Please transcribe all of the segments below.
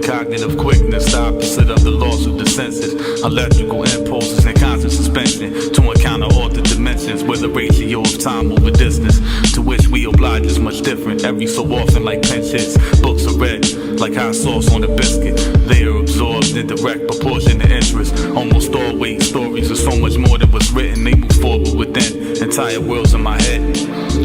Cognitive quickness, the opposite of the loss of the senses. Electrical impulses in constant suspension to encounter altered dimensions where the ratio of time over distance to which we oblige is much different. Every so often, like pinch hits, books are read like hot sauce on a biscuit. They are absorbed in direct proportion to interest. Almost always, stories are so much more than what's written. They move forward within entire worlds in my head.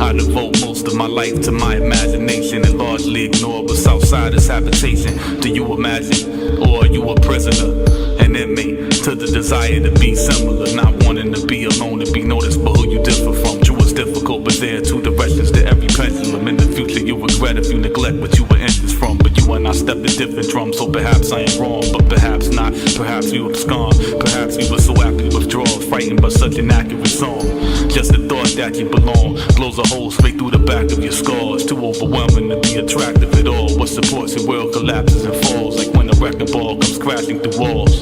I devote most of my life to my imagination and largely ignore what's outside its habitation. Do you imagine? Or are you a prisoner? An inmate to the desire to be similar, not wanting to be alone, to be noticed but who you differ from. True, it's difficult, but there are two directions to every pendulum. In the future you'll regret if you neglect what you were inches from. But you and I step to different drums, so perhaps I am wrong, but perhaps not. Perhaps you abscond, perhaps we were so aptly withdrawn, frightened by such an accurate song. Just the thought that you belong blows a hole straight through the back of your skull. It's too overwhelming to be attractive at all. What supports your world collapses and falls, like when a wrecking ball comes crashing through walls.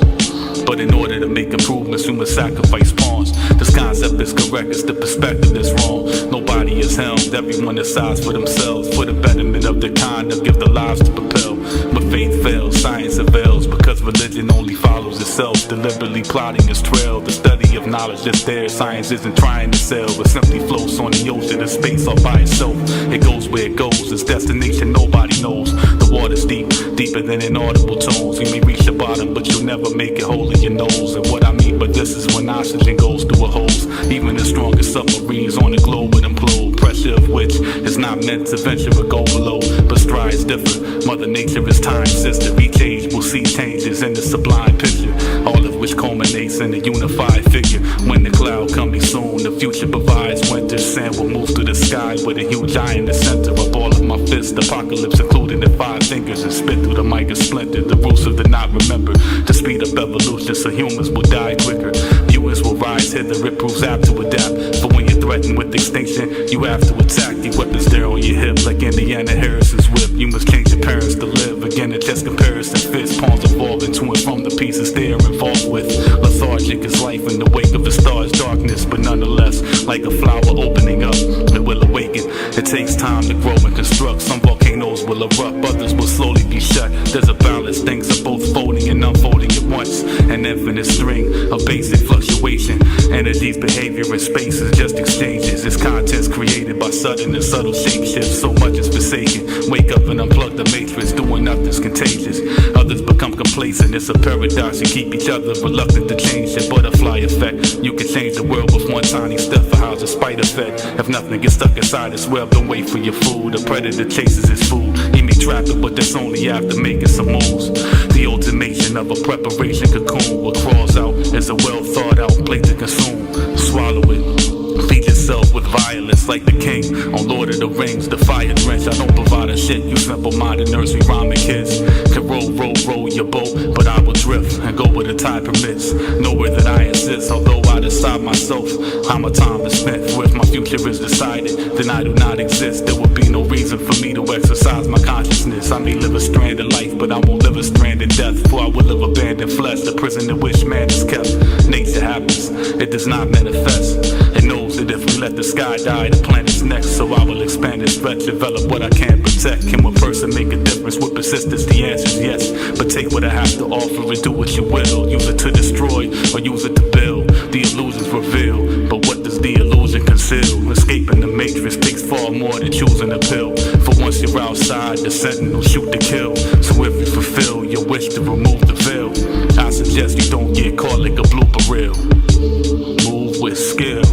But in order to make improvements, you must sacrifice pawns. This concept is correct, it's the perspective that's wrong. Nobody is helmed, everyone decides for themselves, for the betterment of their kind, they'll give their lives to propel. But faith fails, science avails, because religion only follows itself, deliberately plotting its trail. The study of knowledge is there, science isn't trying to sell, but simply floats on the ocean of space all by itself. It goes where it goes, its destination nobody knows. The water's deep, deeper than inaudible tones. You may reach the bottom, but you'll never make it whole in your nose. And what I mean by this is when oxygen goes through a hose, even the strongest submarines on the globe would implode. Pressure of which is not meant to venture or go below, but strides differ. Mother Nature is time sister. Each age will see changes in the sublime picture, all of which culminates in a unified figure. When the cloud coming soon, the future provides winter. Sand will move through the sky with a huge eye in the center of all of my fists. Apocalypse including the 5 fingers and spit through the mic and splinter. The roots of the not remember to speed up evolution so humans will die quicker. Viewers will rise hither, it proves apt to adapt. But when you're threatened with extinction, you have to attack. The weapons there on your hip like Indiana Harrison's whip. You must change your parents to live. Again, it's just comparison fits. Pawns evolving to and from the pieces they are involved with. Lethargic is life in the wake of a star's darkness, but nonetheless, like a flower opening up, it will awaken. It takes time to grow and construct. Some volcanoes will erupt, others will slowly be shut. There's a balance, things are both folding and unfolding at once. An infinite string of basic fluctuation. Energies, behavior, and space is just exchanges. Its contents created by sudden and subtle shape shifts. So much is forsaken. Wake up and unplug the matrix. Doing nothing's contagious. Others become complacent. It's a paradox. You keep each other reluctant to change the butterfly effect. You can change the world with one tiny step. For how's a spider fed? If nothing gets stuck inside its web, don't wait for your food. The predator chases its food. He may trap it, but that's only after making some moves. The ultimation of a preparation cocoon. What crawls out is a well thought out plate to consume. Swallow it. Feed yourself with violence like the king on Lord of the Rings. The fire drench, I don't provide a shit. You simple-minded nursery rhyming kids can roll your boat, but I will drift and go where the tide permits. Nowhere that I insist, although I decide myself how my time is spent. For if my future is decided, then I do not exist. There would be no reason for me to exercise my consciousness. I may live a stranded life, but I won't live a stranded death. For I will live abandoned flesh, the prison in which man is kept. Nature happens, it does not manifest. It knows that if we let the sky die, the planet's next. So I will expand and stretch, develop what I can protect. Can one person make a difference with persistence? The answer's yes. But take what I have to offer and do what you will. Use it to destroy or use it to build. The illusions reveal, but what does the illusion conceal? Escaping the matrix takes far more than choosing a pill. For once you're outside, the sentinel shoot to kill. So if you fulfill your wish to remove the veil, I suggest you don't get caught like a blooper reel. Move with skill.